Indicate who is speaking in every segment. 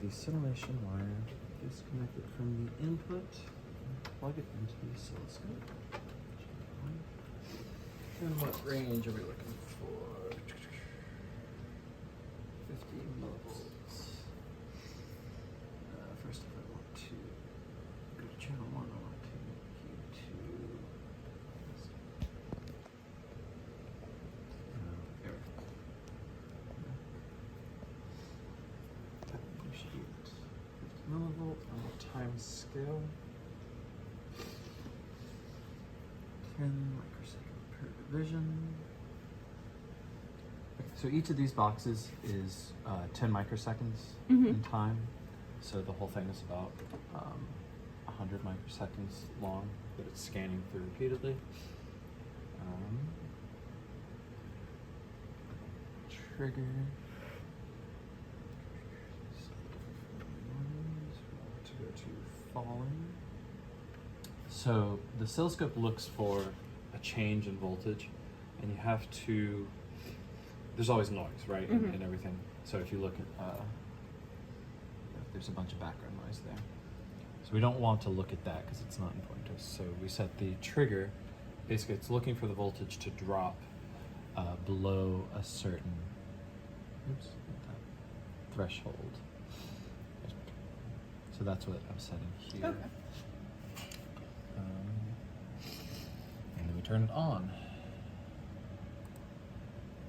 Speaker 1: the scintillation wire disconnected from the input, plug it into the oscilloscope. And what range are we looking for? 50 millivolts. First, if I want to go to channel 1, I want to Q2. There we go. We should be at 50 millivolt on a time scale. 10 microsecond per division. Okay, so each of these boxes is 10 microseconds in time. So the whole thing is about 100 microseconds long that it's scanning through repeatedly. Trigger. To go to falling. So the oscilloscope looks for a change in voltage, and you have to, there's always noise, right, in everything. So if you look at, there's a bunch of background noise there. So we don't want to look at that because it's not important to us. So we set the trigger, basically it's looking for the voltage to drop below a certain threshold. So that's what I'm setting here.
Speaker 2: Okay.
Speaker 1: And then we turn it on.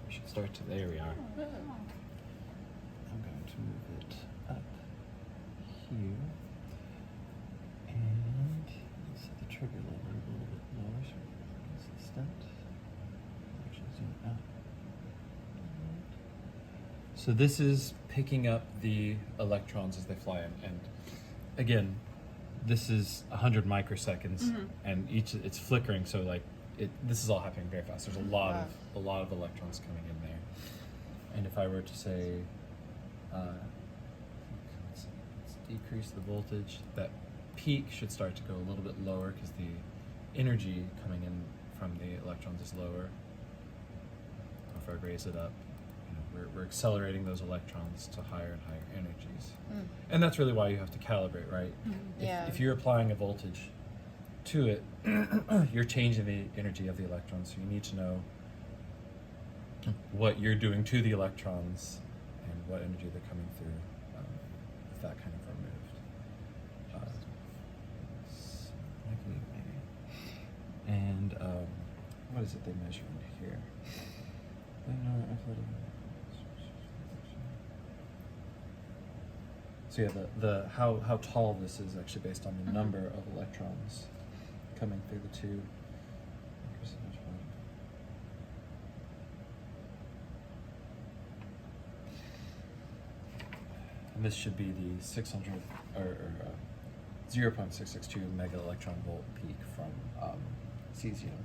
Speaker 1: We should start to, there we are. I'm going to move it up here. And let's set the trigger level a little bit lower so we can consistent. Actually zoom out. So this is picking up the electrons as they fly in. And again, this is 100 microseconds, and it's flickering. So like, this is all happening very fast. There's a lot of electrons coming in there. And if I were to say, let's decrease the voltage, that peak should start to go a little bit lower because the energy coming in from the electrons is lower. If I raise it up, we're accelerating those electrons to higher and higher energies. And that's really why you have to calibrate, right? If you're applying a voltage to it, you're changing the energy of the electrons, so you need to know what you're doing to the electrons and what energy they're coming through with that kind of removed. And what is it they measure in here? So yeah, the how tall this is actually based on the number of electrons coming through the tube. And this should be the 600 or 0.662 mega electron volt peak from cesium.